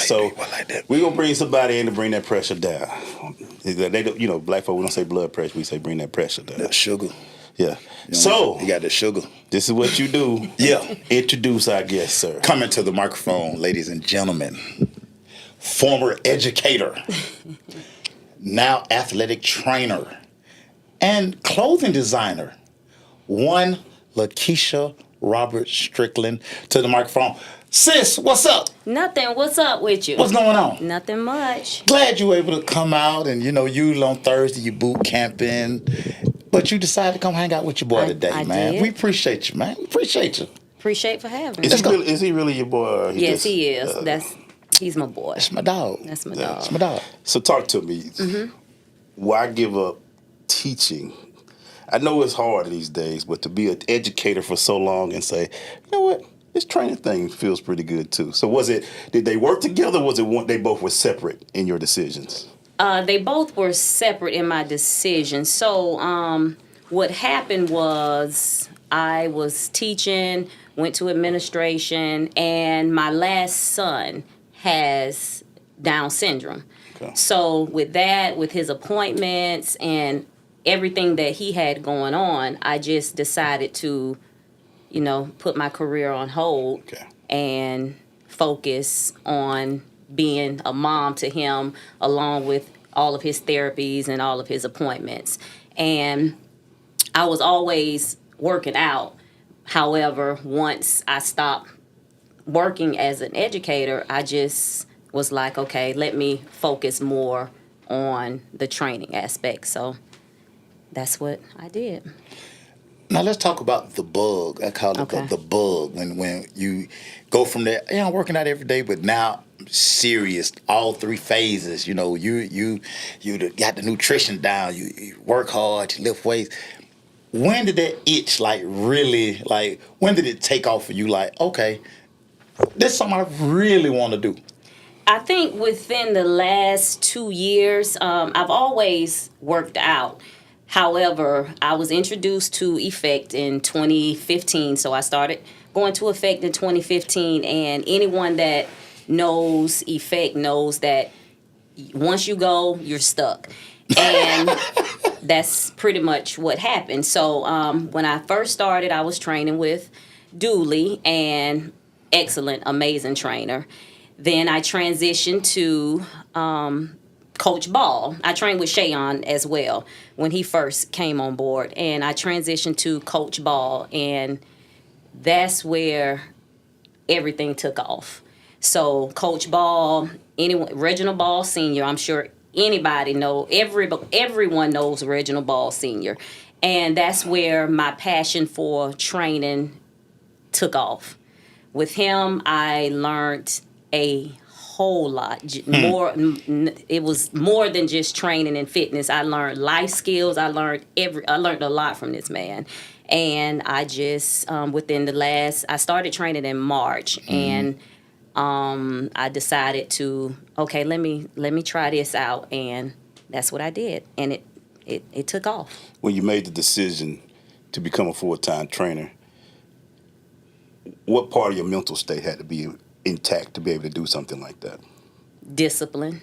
So we're going to bring somebody in to bring that pressure down. They don't, you know, black folk, we don't say blood pressure. We say bring that pressure down. That sugar. Yeah. You know, So you got the sugar. this is what you do. Yeah. Introduce our guest, sir. Coming to the microphone, ladies and gentlemen. Former educator. Now athletic trainer. And clothing designer. One Lakeisha Robert Strickland to the microphone. Sis, what's up? Nothing. What's up with you? What's going on? Nothing much. Glad you were able to come out and, you know, you on Thursday, you boot camping. But you decided to come hang out with your boy today, I man. did. We appreciate you, man. We appreciate you. Appreciate for having me. Is he really your boy? Or Yes, he is. He's my boy. That's my dog. That's my dog. That's my dog. So talk to me. Why give up teaching? I know it's hard these days, but to be an educator for so long and say, you know what, this training thing feels pretty good too. So did they work together? Or was it they both were separate in your decisions? They both were separate in my decision. So what happened was I was teaching, went to administration, and my last son has Down syndrome. Okay. So with that, with his appointments and everything that he had going on, I just decided to, you know, put my career on hold and focus on being a mom to him along with all of his therapies and all of his appointments. And I was always working out. However, once I stopped working as an educator, I just was like, okay, let me focus more on the training aspect. So that's what I did. Now let's talk about the bug. I call it the bug. When you go from there, you know, working out every day, but now serious, all three phases. You know, you got the nutrition down. You work hard, you lift weights. When did that itch really when did it take off for you? Like, okay, this is something I really want to do. I think within the last 2 years, I've always worked out. However, I was introduced to Effect in 2015, so I started going to Effect in 2015, and anyone that knows Effect knows that once you go, you're stuck. And that's pretty much what happened. So when I first started, I was training with Dooley, and excellent, amazing trainer. Then I transitioned to Coach Ball. I trained with Shayon as well when he first came on board. And I transitioned to Coach Ball, and that's where everything took off. So Coach Ball, Reginald Ball Sr., I'm sure anybody know, everyone knows Reginald Ball Sr. And that's where my passion for training took off. With him, I learned a whole lot more. It was more than just training and fitness. I learned life skills. I learned a lot from this man. And I just I started training in March, and I decided to let me try this out, and that's what I did, and it took off. When you made the decision to become a full-time trainer, what part of your mental state had to be intact to be able to do something like that? Discipline.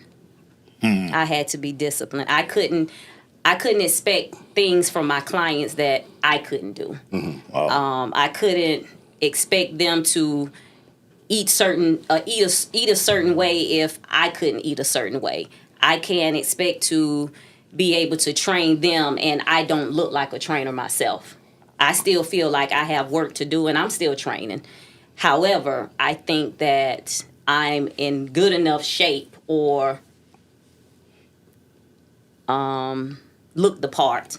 I had to be disciplined. I couldn't expect things from my clients that I couldn't do. Wow. I couldn't expect them to eat a certain way if I couldn't eat a certain way. I can't expect to be able to train them and I don't look like a trainer myself. I still feel like I have work to do and I'm still training. However, I think that I'm in good enough shape or look the part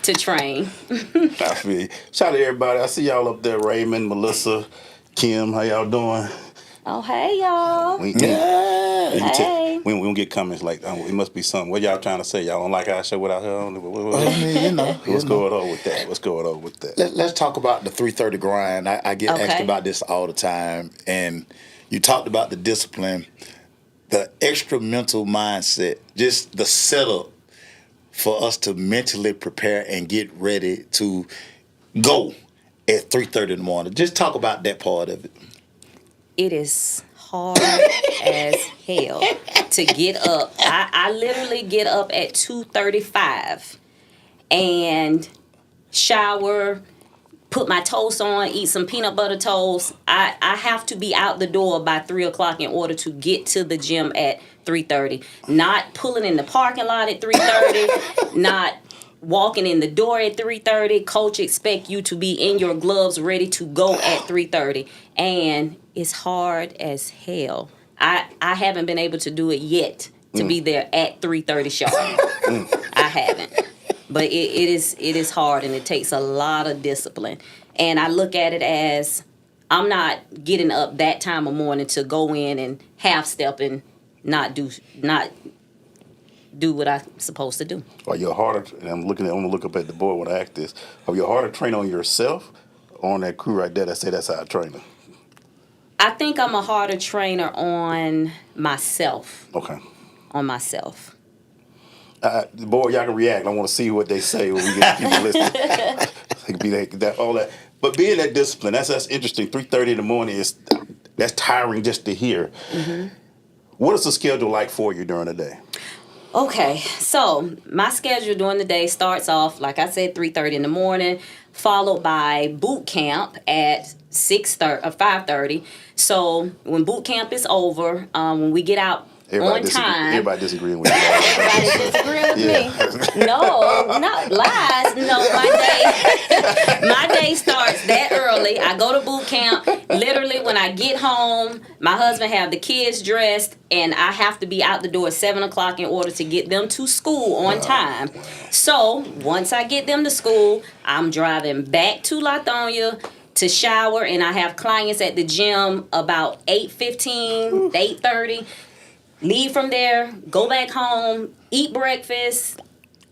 to train. I feel. Shout out to everybody. I see y'all up there, Raymond, Melissa, Kim. How y'all doing? Oh, hey, y'all. We don't get comments like, oh, it must be something. What y'all trying to say? Y'all don't like our show without her on? What's going on with that? What's going on with that? Let's talk about the 330 grind. I get asked about this all the time. And you talked about the discipline, the extra mental mindset, just the setup for us to mentally prepare and get ready to go at 3:30 in the morning. Just talk about that part of it. It is hard as hell to get up. I literally get up at 2:35 and shower, put my toast on, eat some peanut butter toast. I have to be out the door by 3 o'clock in order to get to the gym at 3:30. Not pulling in the parking lot at 3:30, not walking in the door at 3:30. Coach expect you to be in your gloves ready to go at 3:30. And it's hard as hell. I haven't been able to do it yet to be there at 3:30 sharp. I haven't. But it is hard, and it takes a lot of discipline. And I look at it as I'm not getting up that time of morning to go in and half step and not do what I'm supposed to do. Are you harder? And I'm gonna look up at the board when I ask this. Are you harder to train on yourself or on that crew right there that say that's our trainer? I think I'm a harder trainer on myself. Okay. On myself. The board, y'all can react. I want to see what they say when we get people listening. It could be that all that. But being that discipline, that's interesting. 3:30 in the morning that's tiring just to hear. Mm-hmm. What is the schedule like for you during the day? Okay, so my schedule during the day starts off, like I said, 3:30 in the morning, followed by boot camp at 5:30. So when boot camp is over, when we get out time. Everybody disagreeing with you. Everybody disagreeing with me. No, not lies. No, my day starts that early. I go to boot camp. Literally, when I get home, my husband have the kids dressed, and I have to be out the door at 7 o'clock in order to get them to school on time. So once I get them to school, I'm driving back to Lithonia to shower, and I have clients at the gym about 8:15, 8:30. Leave from there, go back home, eat breakfast,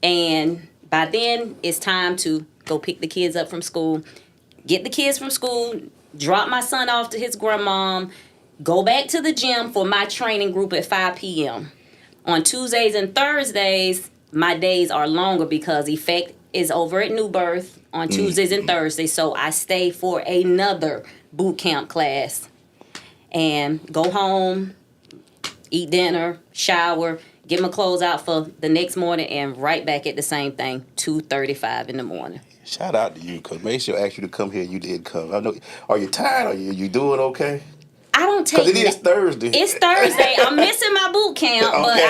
and by then it's time to go pick the kids up from school, get the kids from school, drop my son off to his grandmom, go back to the gym for my training group at 5 p.m. On Tuesdays and Thursdays, my days are longer because Effect is over at New Birth on Tuesdays and Thursdays, so I stay for another boot camp class and go home, eat dinner, shower, get my clothes out for the next morning, and right back at the same thing, 2:35 in the morning. Shout out to you, because Macy asked you to come here. You did come. I know. Are you tired? Are you doing okay? I don't take. Because it is Thursday. It's Thursday. I'm missing my boot camp, but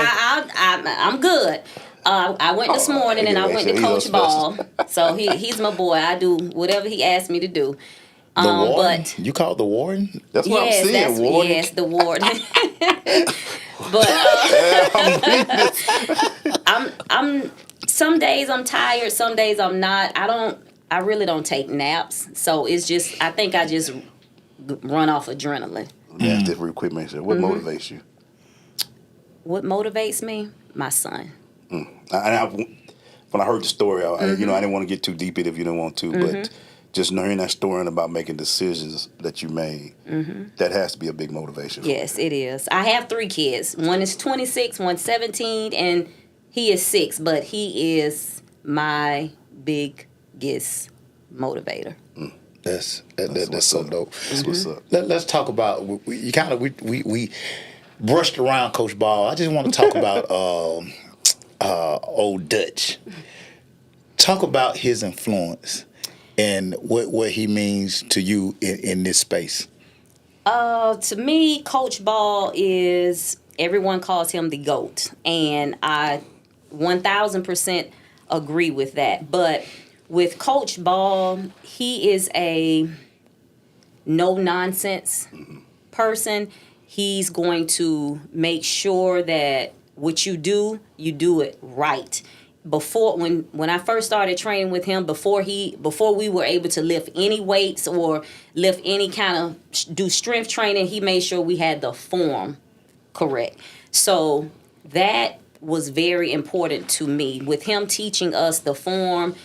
I'm good. I went this morning and I went to Coach Ball. So he's my boy. I do whatever he asked me to do. The warden? But you call it the warden? That's what I'm saying, warden. Yes, the warden. But I'm some days I'm tired, some days I'm not. I really don't take naps. So it's just, I think I just run off adrenaline. Yeah, just real quick, make sure. What motivates you? What motivates me? My son. When I heard the story, I didn't want to get too deep in it if you didn't want to, but just knowing that story and about making decisions that you made, that has to be a big motivation. Yes, it is. I have 3 kids. One is 26, one's 17, and he is 6, but he is my biggest motivator. That's so dope. That's what's up. Let's talk about, we brushed around Coach Ball. I just want to talk about old Dutch. Talk about his influence and what he means to you in this space. To me, Coach Ball is, everyone calls him the GOAT, and I 1,000% agree with that. But with Coach Ball, he is a no-nonsense person. He's going to make sure that what you do it right. Before, when I first started training with him, before we were able to lift any weights or lift any kind of do strength training, he made sure we had the form correct. So that was very important to me. With him teaching us the form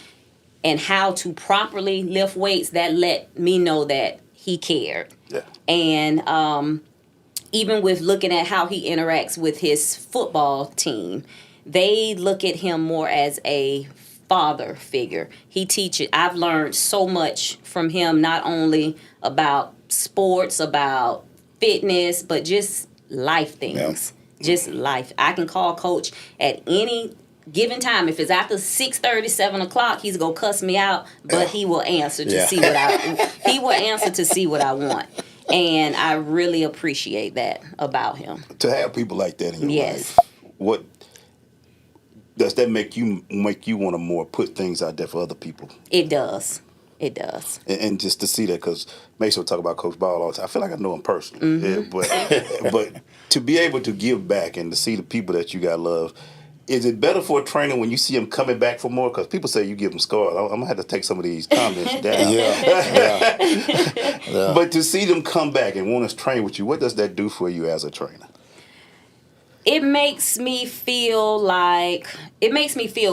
and how to properly lift weights, that let me know that he cared. Yeah. And even with looking at how he interacts with his football team, they look at him more as a father figure. He teaches. I've learned so much from him, not only about sports, about fitness, but just life things. Just life. I can call Coach at any given time. If it's after 6:30, 7 o'clock, he's gonna cuss me out, but he will answer to see what I want. And I really appreciate that about him. To have people like that in your Yes. life, what does that make you want to more put things out there for other people? It does. It does. And just to see that, because Mason will talk about Coach Ball all the time. I feel like I know him personally. Yeah, but to be able to give back and to see the people that you got love, is it better for a trainer when you see him coming back for more? Because people say you give them scars. I'm going to have to take some of these comments down. Yeah. But to see them come back and want to train with you, what does that do for you as a trainer? It makes me feel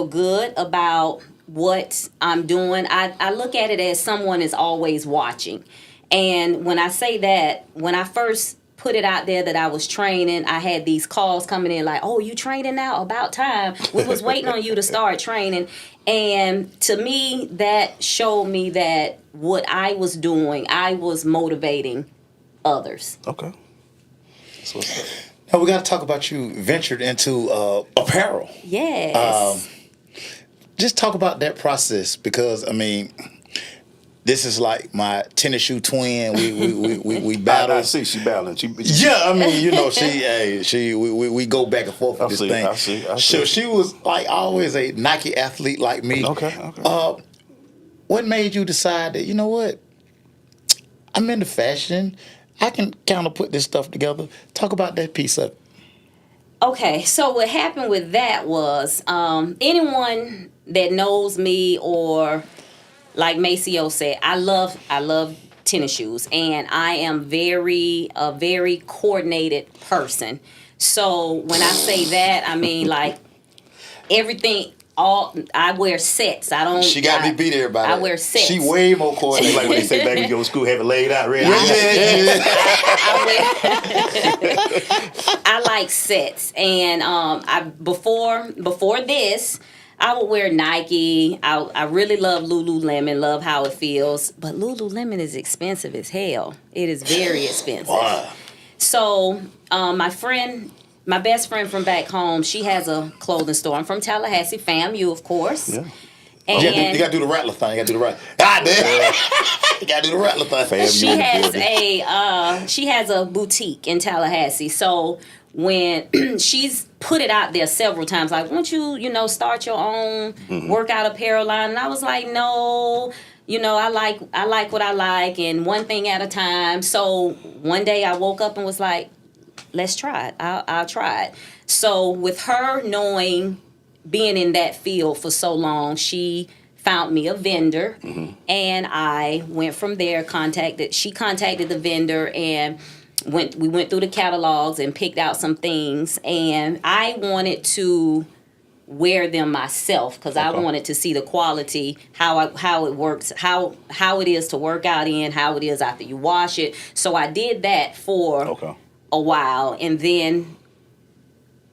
good about what I'm doing. I look at it as someone is always watching. And when I say that, when I first put it out there that I was training, I had these calls coming in like, oh, you training now? About time. We was waiting on you to start training. And to me, that showed me that what I was doing, I was motivating others. Okay. That's what's up. Now we got to talk about you ventured into apparel. Yes. Just talk about that process, because I mean, this is like my tennis shoe twin. We battle. I see she battling. I mean, we go back and forth with this thing. I see. So she was like always a Nike athlete like me. Okay. What made you decide that, you know what, I'm into fashion, I can kind of put this stuff together? Talk about that piece of it. Okay, so what happened with that was anyone that knows me, or like Maceo said, I love tennis shoes, and I am a very coordinated person. So when I say that, I mean like everything. I wear sets. I don't. She got me beat, everybody. I wear sets. She way more coordinated. Like when they say back in your school, have it laid out, ready. I like sets, and before this, I would wear Nike. I really love Lululemon. Love how it feels, but Lululemon is expensive as hell. It is very expensive. Wow. So my best friend from back home, she has a clothing store. I'm from Tallahassee, FAMU, of course. Yeah. And you got to do the rattler thing. You got to do the rattler. God damn. You got to do the rattler thing. She has a boutique in Tallahassee. So when she's put it out there several times, like, won't you, start your own workout apparel line? And I was like, no. I like what I like, and one thing at a time. So one day I woke up and was like, let's try it. I'll try it. So with her being in that field for so long, she found me a vendor, and I went from there. She contacted the vendor, and we went through the catalogs and picked out some things, and I wanted to wear them myself because I wanted to see the quality, how it works, how it is to work out in, how it is after you wash it. So I did that for a while, and then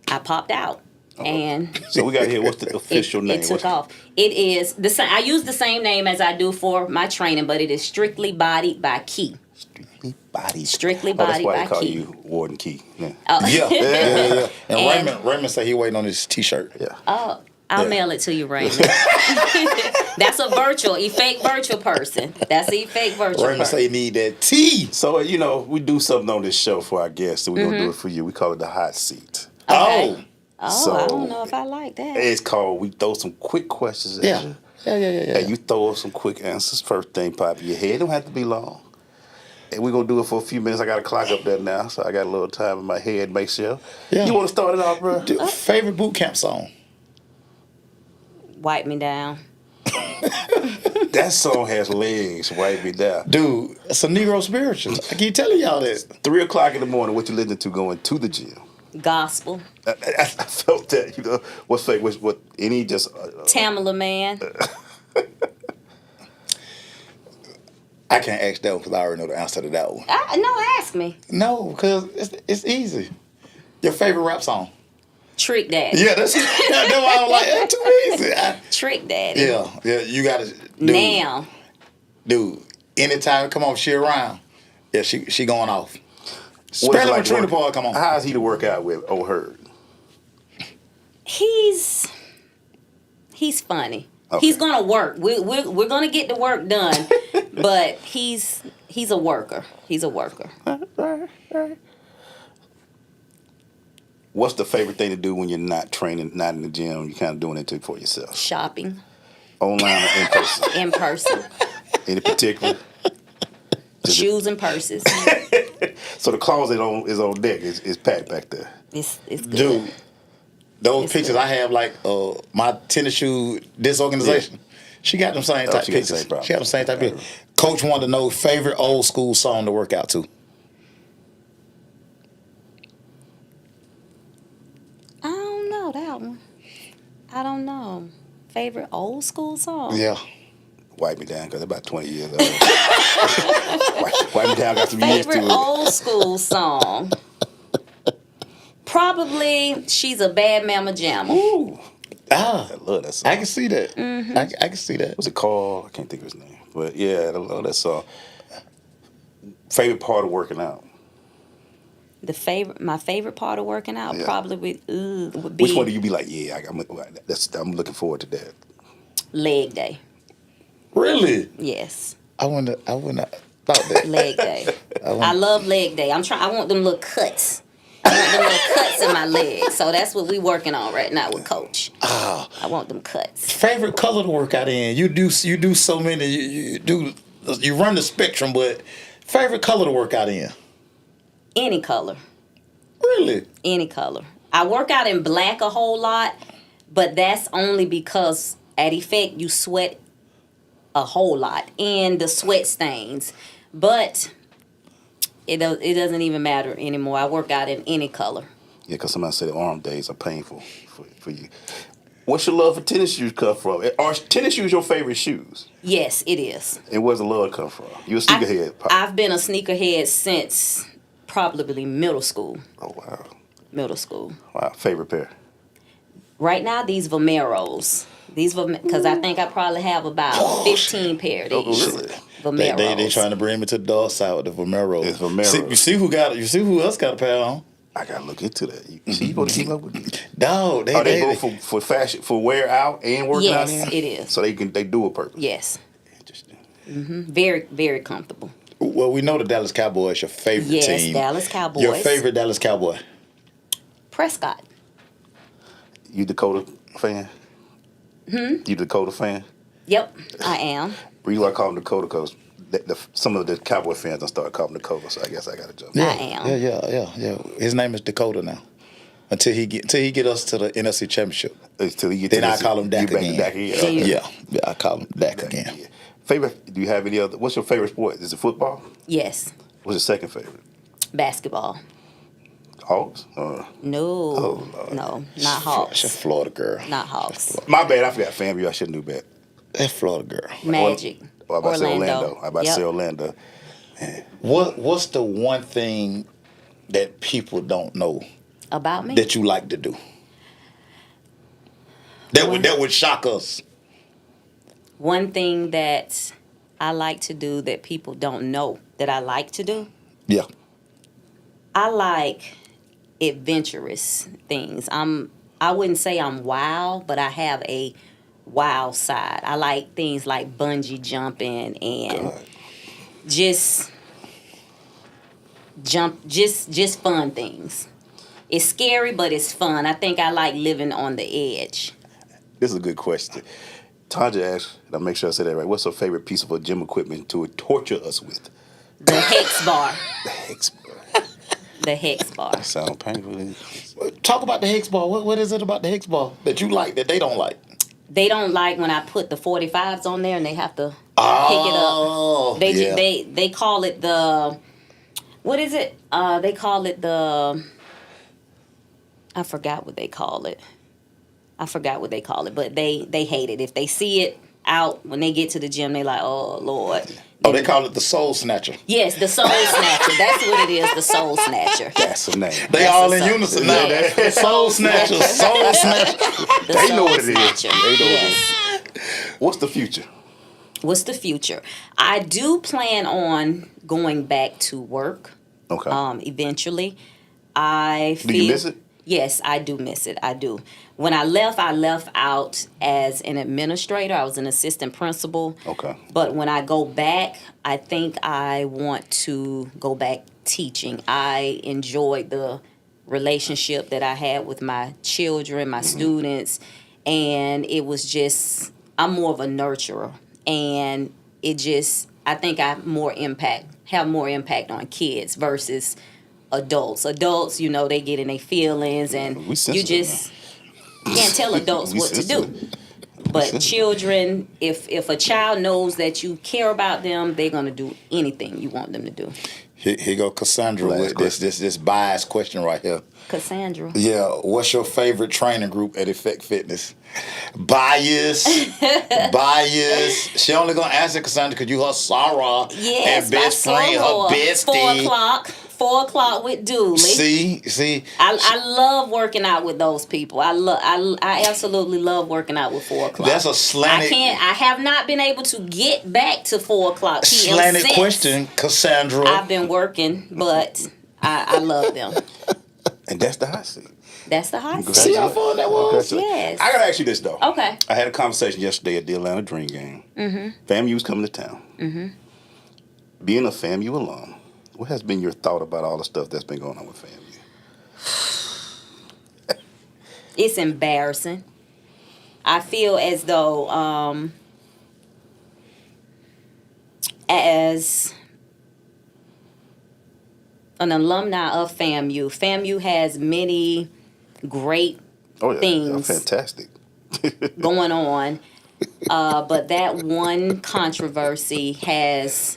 I popped out. And so we got here. What's the official name? It took off. It is I use the same name as I do for my training, but it is Strictly Bodied by Key. Strictly Bodied by Key. That's why they call you Warden Key. Yeah. Yeah. And Raymond said he waiting on his T-shirt. Yeah. Oh, I'll mail it to you, Raymond. That's a fake virtual person. That's a fake virtual Raymond person. say he need that T. So, we do something on this show for our guests, so we're going to do it for you. We call it the hot seat. Okay. Oh, so I don't know if I like that. It's called, we throw some quick questions at you. Yeah. And you throw us some quick answers. First thing pop in your head. It don't have to be long. And we're going to do it for a few minutes. I got a clock up there now, so I got a little time in my head. Make sure. Yeah. You want to start it off, bro? Favorite boot camp song? Wipe Me Down. That song has legs. Wipe Me Down. Dude, it's a Negro spiritual. I keep telling y'all this. 3 o'clock in the morning, what you listening to going to the gym? Gospel. I felt that, what's fake, what any just... Tamala Man. I can't ask that one because I already know the answer to that one. No, ask me. No, because it's easy. Your favorite rap song? Trick Daddy. Yeah, that's why I was like, that's too easy. Trick Daddy. Yeah, you got to... Now. Dude, anytime come on, she around, yeah, she going off. Spread him a training part. Come on. How is he to work out with O'Herd? He's funny. Okay. He's gonna work. We're gonna get the work done, but he's a worker. He's a worker. Right. What's the favorite thing to do when you're not training, not in the gym? You're kind of doing it for yourself. Shopping. Online or in person? In person. Any particular? Shoes and purses. So the closet is on deck. It's packed back there. It's good. Dude, those pictures I have, like my tennis shoe disorganization. Yeah. She got them same type pictures. She got them same type pictures. Coach wanted to know favorite old school song to work out to. I don't know that one. I don't know. Favorite old school song? Yeah. Wipe Me Down, because about 20 years old. Wipe Me Down got some years to it. Favorite old school song? Probably She's a Bad Mama Jamma. Ooh. I love that song. I can see that. Mm-hmm. I can see that. What's it called? I can't think of his name. But yeah, I love that song. Favorite part of working out? My favorite part of working out probably would be. Which one do you be like? Yeah, I'm looking forward to that. Leg day. Really? Yes. I wouldn't have thought that. Leg day. I love leg day. I want them little cuts. I want them little cuts in my legs. So that's what we working on right now with Coach. I want them cuts. Favorite color to work out in? You do so many. You run the spectrum, but favorite color to work out in? Any color. Really? Any color. I work out in black a whole lot, but that's only because at Effect you sweat a whole lot and the sweat stains. But it doesn't even matter anymore. I work out in any color. Yeah, because somebody said arm days are painful for you. What's your love for tennis shoes come from? Are tennis shoes your favorite shoes? Yes, it is. And where's the love come from? You a sneakerhead? I've been a sneakerhead since probably middle school. Oh, wow. Middle school. Wow. Favorite pair? Right now, these Vomeros. Because I think I probably have about 15 pair of these. Oh, really? Vomeros. They trying to bring me to the dark side with the Vomeros. It's Vomeros. You see who else got a pair on? I gotta look into that. You see, you go to keep up with me. No, they go for fashion, for wear out and working out in? Yes, it is. So they do a purpose. Yes. Interesting. Mm-hmm. Very, very comfortable. Well, we know the Dallas Cowboys your favorite team. Yes, Dallas Cowboys. Your favorite Dallas Cowboy? Prescott. You Dakota fan? You Dakota fan? Yep, I am. The reason why I call him Dakota because some of the Cowboy fans don't start calling him Dakota, so I guess I got to jump. I am. Yeah. His name is Dakota now. Until he get us to the NFC Championship. Until he get then I call him Dak again. Yeah, I call him Dak again. Yeah. Favorite? Do you have any other? What's your favorite sport? Is it football? Yes. What's your second favorite? Basketball. Hawks? No. Oh, no, not Hawks. She's a Florida girl. Not Hawks. My bad. I forgot FAMU. I shouldn't do that. That Florida girl. Magic. I about to say Orlando. I about to say Orlando. Man. What's the one thing that people don't know about me that you like to do? That would shock us. One thing that I like to do that people don't know that I like to do? Yeah. I like adventurous things. I wouldn't say I'm wild, but I have a wild side. I like things like bungee jumping and just fun things. It's scary, but it's fun. I think I like living on the edge. This is a good question. Tanja asked, and I'll make sure I say that right. What's her favorite piece of gym equipment to torture us with? The Hex bar. The Hex bar. The Hex bar. That sounds painful. Talk about the Hex bar. What is it about the Hex bar that you like that they don't like? They don't like when I put the 45s on there and they have to pick it up. They call it the, what is it? They call it the, I forgot what they call it. But they hate it. If they see it out when they get to the gym, they like, oh Lord. Oh, they call it the Soul Snatcher. Yes, the Soul Snatcher. That's what it is, the Soul Snatcher. That's the name. They all in unison now. Yeah. Soul Snatcher, Soul Snatcher. They know what it is. They know what it is. What's the future? What's the future? I do plan on going back to work. Okay. Eventually, I feel. Do you miss it? Yes, I do miss it. I do. When I left out as an administrator. I was an assistant principal. Okay. But when I go back, I think I want to go back teaching. I enjoyed the relationship that I had with my children, my students, and it was just, I'm more of a nurturer. And it just, I think have more impact on kids versus adults. Adults, they get in their feelings, and We you sensitive just can't tell adults what to do. sensitive. But children, if a child knows that you care about them, they're gonna do anything you want them to do. Here go Cassandra Last with this biased question right here. Cassandra. Yeah, what's your favorite training group at Effect Fitness? Bias. She only gonna answer Cassandra because you her soror Yes, and best my friend, her soror. bestie. 4 o'clock with Dooley. See. I love working out with those people. I absolutely love working out with 4 o'clock. That's a slanted. I have not been able to get back to 4 o'clock PM Slanted since. question, Cassandra. I've been working, but I love them. And that's the hot seat. That's the hot seat. See how fun that was? Yes. I gotta ask you this though. Okay. I had a conversation yesterday at the Atlanta Dream game. FAMU was coming to town. Being a FAMU alum, what has been your thought about all the stuff that's been going on with FAMU? It's embarrassing. I feel as though as an alumni of FAMU has many great things fantastic. going on. But that one controversy has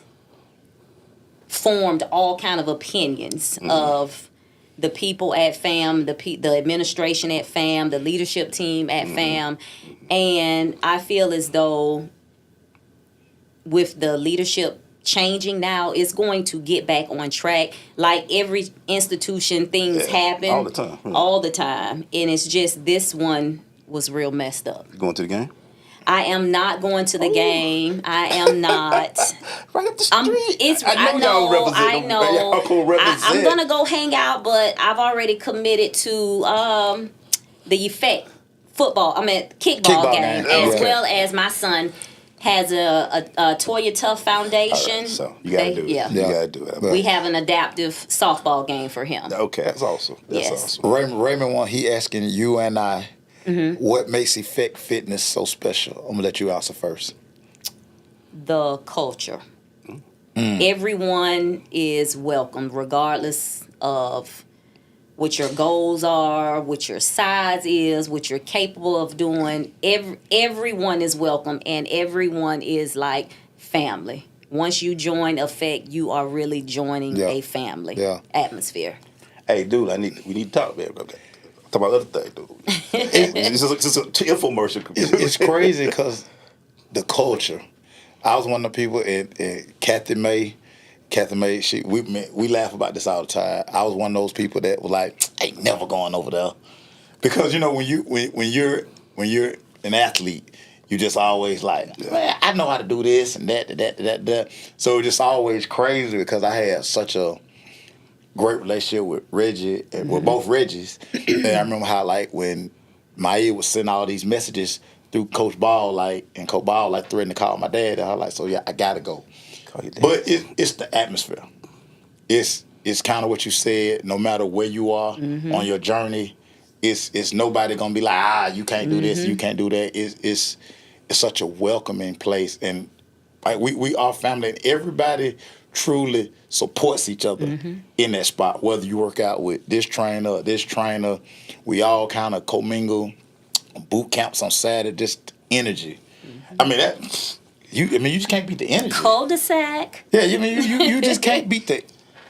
formed all kind of opinions of the people at FAM, the administration at FAM, the leadership team at FAM. And I feel as though with the leadership changing now, it's going to get back on track. Like every institution, things happen. All the time. Yeah. All the time. And it's just this one was real messed up. You going to the game? I am not going to the game. I am not. Right up the street. I know. Y'all represent. I'm gonna go hang out, but I've already committed to the Effect kickball game, as well as my son has a Toya Tough Foundation. Right, so you gotta do it. Yeah. You gotta do it. We have an adaptive softball game for him. Okay, that's awesome. That's awesome. Raymond, he asking you and I, what makes Effect Fitness so special? I'm gonna let you answer first. The culture. Everyone is welcome, regardless of what your goals are, what your size is, what you're capable of doing. Everyone is welcome, and everyone is like family. Once you join Effect, you are really joining a family atmosphere. Hey, dude, we need to talk, man. Okay. Talk about other things, dude. It's just an infomercial. It's crazy because the culture. I was one of the people, and Kathy May, we laugh about this all the time. I was one of those people that was like, I ain't never going over there, because when you're an athlete, you just always like, man, I know how to do this and that. So it's just always crazy because I had such a great relationship with Reggie, and with both Reggies. And I remember how when Maya would send all these messages through Coach Ball, and Coach Ball threatened to call my dad, and I was like, so yeah, I gotta go. But it's the atmosphere. It's kind of what you said. No matter where you are on your journey, it's nobody gonna be like, you can't do this, you can't do that. It's such a welcoming place, and we are family, and everybody truly supports each other in that spot. Whether you work out with this trainer, we all kind of commingle. Boot camps on Saturday, just energy. I mean you just can't beat the energy. Cul-de-sac. Yeah, you just can't beat the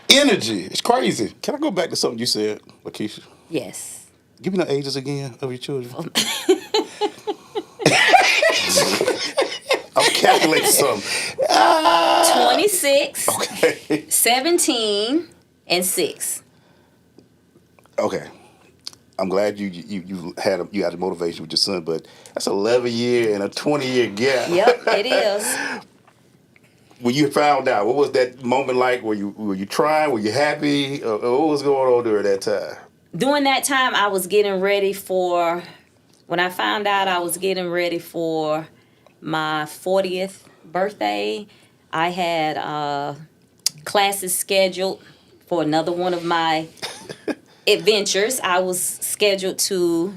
energy. It's crazy. Can I go back to something you said, Lakeisha? Yes. Give me the ages again of your children. I'm calculating something. 26, Okay. 17, and 6. Okay. I'm glad you had a motivation with your son, but that's 11-year and a 20-year gap. Yep, it is. when you found out, what was that moment like? Were you trying? Were you happy? What was going on during that time? During that time, I was getting ready for. When I found out, I was getting ready for my 40th birthday. I had classes scheduled for another one of my adventures. I was scheduled to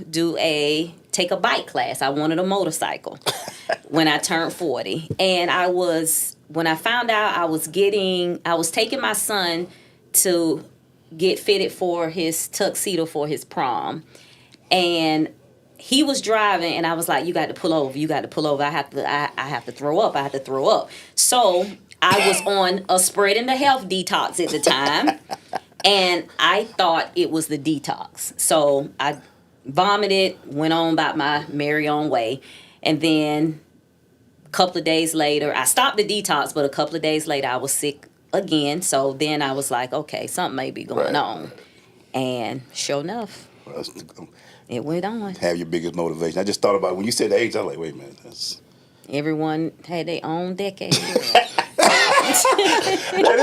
take a bike class. I wanted a motorcycle when I turned 40. And when I found out I was taking my son to get fitted for his tuxedo for his prom. And he was driving, and I was like, "You got to pull over. You got to pull over. I have to throw up. I have to throw up." So I was on a spreading the health detox at the time, and I thought it was the detox. So I vomited, went on about my merry own way, and then a couple of days later, I stopped the detox. But a couple of days later, I was sick again. So then I was like, "Okay, something may be going on," and sure enough. It went on. Have your biggest motivation. I just thought about when you said the age. I was like, wait a minute. Everyone had their own decade. That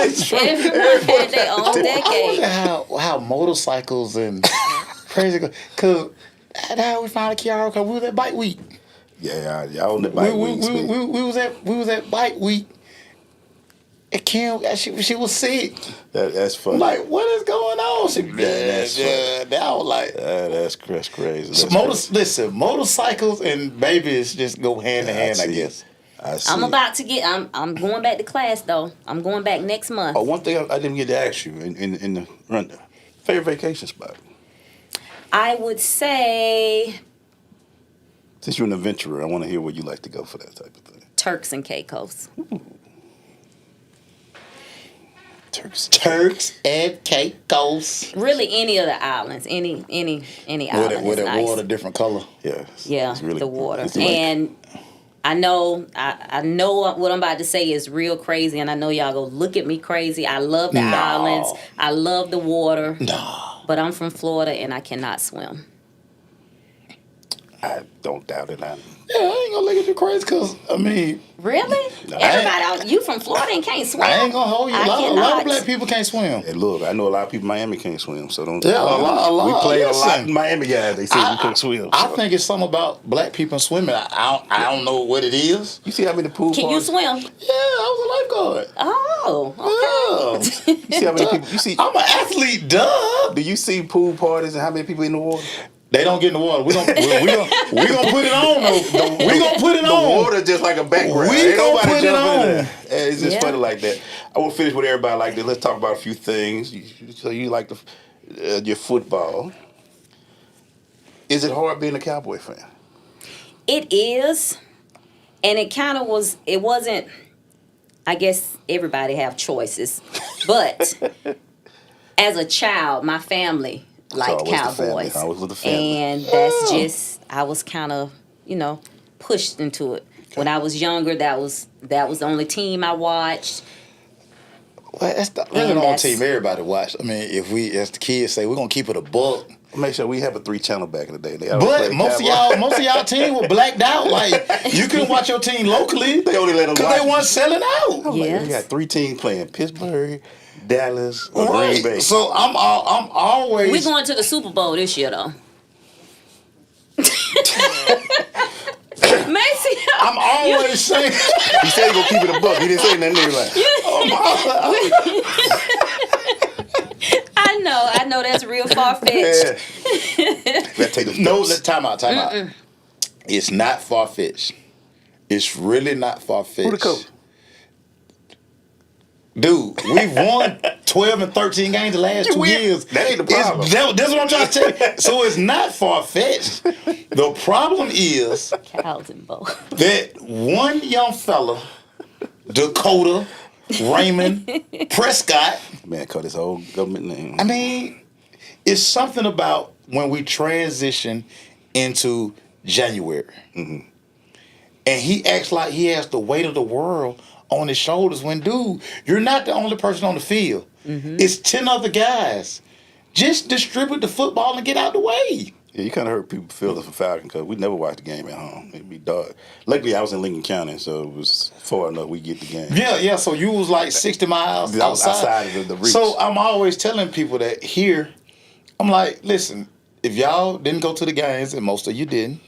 is true. Everyone had their own decade. I wonder how motorcycles and crazy. Because how we found a Kiara, because we was at Bike Week. Yeah, y'all on the Bike Week. We was at Bike Week. And Kim, she was sick. That's funny. Like, what is going on? She, that's funny. I was like, that's crazy. So listen, motorcycles and babies just go hand in hand, I guess. I'm about to get. I'm going back to class though. I'm going back next month. Oh, one thing I didn't get to ask you in the rundown. Favorite vacation spot? I would say Since you're an adventurer, I want to hear where you like to go for that type of thing. Turks and Caicos. Turks and Caicos. Really, any of the islands, any island. With is the nice. water, different color. Yeah, it's really, the water. it's like, And I know what I'm about to say is real crazy, and I know y'all go look at me crazy. I love the islands. I love the water. No. But I'm from Florida, and I cannot swim. I don't doubt it. Yeah, I ain't gonna look at you crazy because, I mean... Really? No, Everybody, you from Florida and can't swim? I ain't gonna hold you. A lot of black people can't swim. Hey, look, I know a lot of people in Miami can't swim, so don't... Yeah, a lot. We play a lot Listen, in Miami guys. They say we can't swim. I think it's something about black people swimming. I don't know what it is. You see how many pool Can you parties? swim? Yeah, I was a lifeguard. Oh, okay. Yeah. You see how many people... You see... I'm an athlete, duh. Do you see pool parties and how many people in the water? They don't get in the water. We gonna put it on though. We gonna put it The on. water just like a background. We Ain't gonna nobody put it jumping in on. there. It's just Yeah. funny like that. I will finish with everybody like this. Let's talk about a few things. So you like your football. Is it hard being a Cowboy fan? It is, and it kind of was. It wasn't. I guess everybody have choices, but as a child, my family liked Cowboys, I was with the family. and that's just I was kind of pushed into it. Okay. When I was younger, that was the only team I watched. Well, that's the only team everybody watched. I mean, if we, as the kids say, we're gonna keep it a buck. Make sure we have a 3-channel back in the day. But most of y'all team were blacked out. Like you couldn't watch your team locally. They only let them watch because they weren't selling out. Yeah, we got 3 teams playing: Pittsburgh, Dallas, or Green Bay. So I'm always. We're going to the Super Bowl this year, though. Macy, I'm always saying. He said he gonna keep it a buck. He didn't say nothing like. I know that's real far fetched. Let's take time out. It's not far fetched. It's really not far fetched. Who the coach? Dude, we've won 12 and 13 games the last 2 years. That ain't the problem. That's what I'm trying to tell you. So it's not far-fetched. The problem is Cows and both. that one young fella, Dakota Raymond Prescott. Man, call his whole government name. I mean, it's something about when we transition into January. Mm-hmm. And he acts like he has the weight of the world on his shoulders when, dude, you're not the only person on the field. Mm-hmm. It's 10 other guys. Just distribute the football and get out the way. Yeah, you kind of hurt people's feelings for Falcon because we never watched the game at home. It'd be dark. Luckily, I was in Lincoln County, so it was far enough we get the game. Yeah. So you was like 60 miles outside of the reach. So I'm always telling people that here, I'm like, listen, if y'all didn't go to the games, and most of you didn't,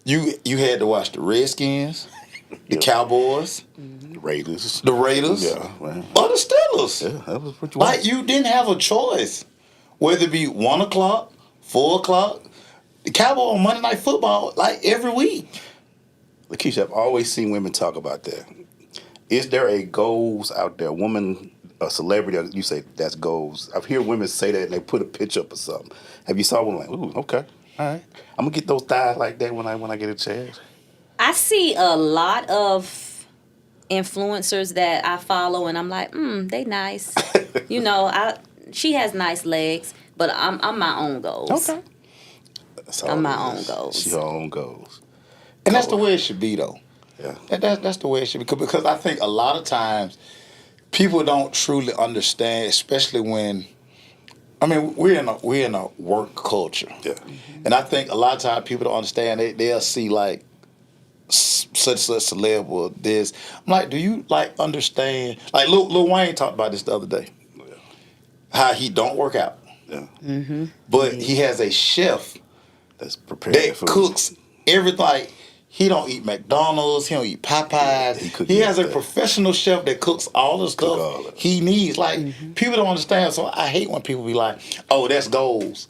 you had to watch the Redskins, the Cowboys, the Raiders, yeah, man. Or the Steelers. Yeah, that was what you Like wanted. you didn't have a choice, whether it be 1 o'clock, 4 o'clock. The Cowboys on Monday Night Football, like every week. Lakeisha, I've always seen women talk about that. Is there a goals out there? Woman, a celebrity, you say that's goals. I've heard women say that and they put a picture up or something. Have you saw one like, ooh, okay, all right. I'm gonna get those thighs like that when I get a chance. I see a lot of influencers that I follow, and I'm like, they nice. She has nice legs, but I'm my own goals. Okay. I'm my own goals. She her own goals. And that's the way it should be, though. Yeah. That's the way it should be. Because I think a lot of times people don't truly understand, especially when, I mean, we're in a work culture. Yeah. And I think a lot of times people don't understand. They'll see like such celeb or this. I'm like, do you like understand? Like Lil Wayne talked about this the other day. Yeah. How he don't work out. Yeah. Mm-hmm. But he has a chef that's prepared that food. cooks everything. Like, he don't eat McDonald's. He don't eat Popeyes. He has a professional chef that cooks all the stuff he needs. Like, people don't understand. So I hate when people be like, oh, that's goals.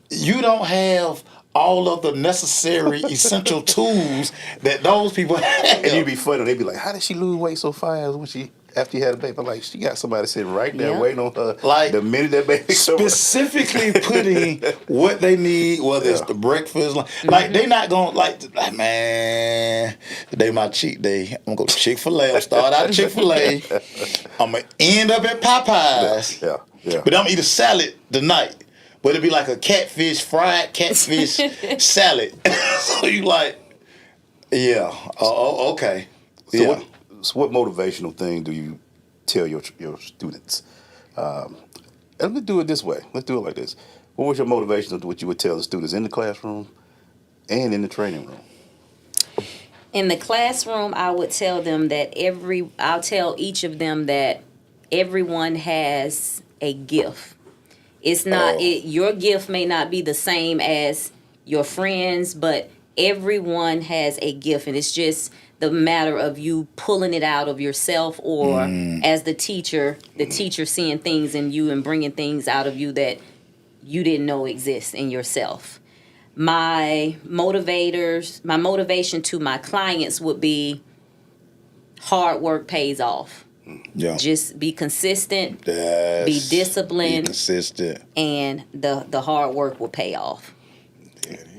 You don't have all of the necessary essential tools that those people have. And it'd be funny. They'd be like, how did she lose weight so fast after you had a baby? I'm like, she got somebody sitting right there waiting on her. Like, the minute that baby specifically putting what they need, whether it's the breakfast, like they not gonna like, man, today my cheat day. I'm gonna go to Chick-fil-A. I'm start out at Chick-fil-A. I'm gonna end up at Popeyes. Yeah. But I'm gonna eat a salad tonight. But it'd be like a fried catfish salad. So you like, yeah, okay. So what motivational thing do you tell your students? And let's do it this way. Let's do it like this. What was your motivation of what you would tell the students in the classroom and in the training room? In the classroom, I would tell them that I'll tell each of them that everyone has a gift. It's not your gift may not be the same as your friends, but everyone has a gift, and it's just the matter of you pulling it out of yourself, or as the teacher seeing things in you and bringing things out of you that you didn't know exist in yourself. My motivation to my clients would be hard work pays off. Yeah. Just be consistent, be disciplined, be consistent, and the hard work will pay off.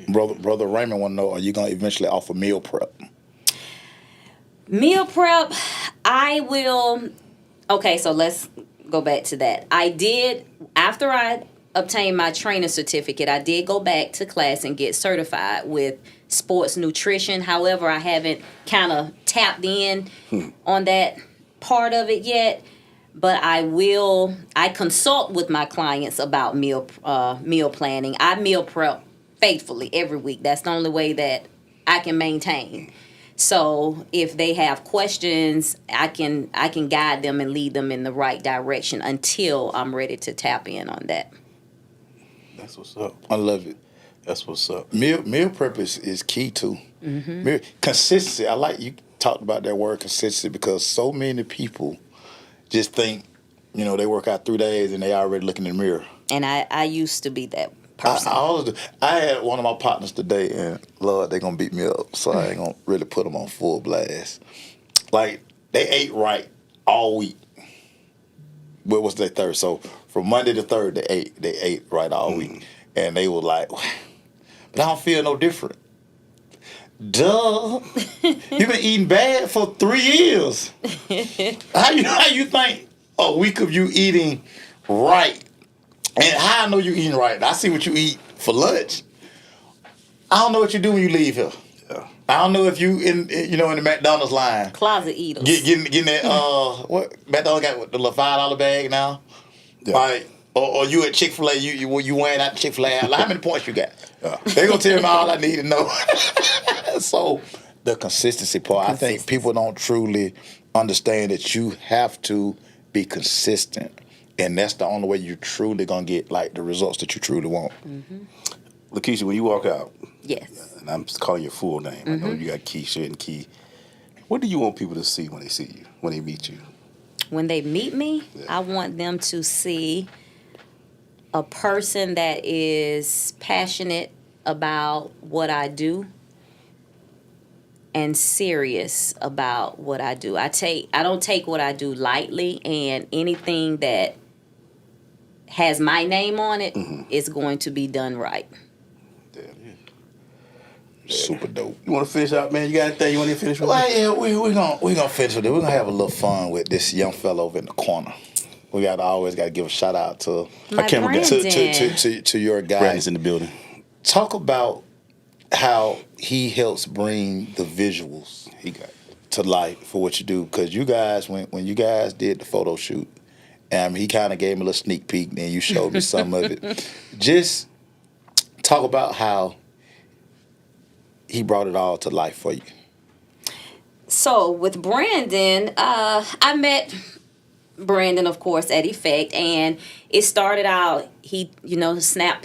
Brother Raymond want to know, are you going to eventually offer meal prep? Meal prep, I will. Okay, so let's go back to that. I did, after I obtained my training certificate, I did go back to class and get certified with sports nutrition. However, I haven't kind of tapped in on that part of it yet, but I consult with my clients about meal planning. I meal prep faithfully every week. That's the only way that I can maintain. So if they have questions, I can guide them and lead them in the right direction until I'm ready to tap in on that. That's what's up. I love it. That's what's up. Meal prep is key too. Consistency. I like you talked about that word consistency, because so many people just think, they work out 3 days and they already looking in the mirror. And I used to be that person. I had one of my partners today, and Lord, they're going to beat me up, so I ain't going to really put them on full blast. Like, they ate right all week. What was their third? So from Monday to Thursday, they ate right all week. And they were like, but I don't feel no different. Duh. You've been eating bad for 3 years. How you think a week of you eating right? And how I know you eating right? I see what you eat for lunch. I don't know what you do when you leave here. Yeah. I don't know if you in the McDonald's line. Closet eaters. Getting that what McDonald's got the little $5 bag now. Yeah. Like, Or you at Chick-fil-A, you wearing out Chick-fil-A, how many points you got? They gonna tell me all I need to know. So the consistency part, I think people don't truly understand that you have to be consistent. And that's the only way you're truly gonna get like the results that you truly want. Lakeisha, when you walk out, Yes. and I'm just calling your full name. I know you got Keisha and Key. What do you want people to see when they see you, when they meet you? When they meet me, I want them to see a person that is passionate about what I do and serious about what I do. I don't take what I do lightly, and anything that has my name on it is going to be done right. Super dope. You want to finish out, man? You got anything you want to finish with? Well, yeah, we're gonna finish with it. We're gonna have a little fun with this young fellow over in the corner. We always got to give a shout out to My camera guy. to your guy. Brandon's in the building. Talk about how he helps bring the visuals to life for what you do. Because you guys, when you guys did the photo shoot, he kind of gave me a little sneak peek, then you showed me some of it. Just talk about how he brought it all to life for you. So with Brandon, I met Brandon, of course, at Effect, and it started out, he, snapped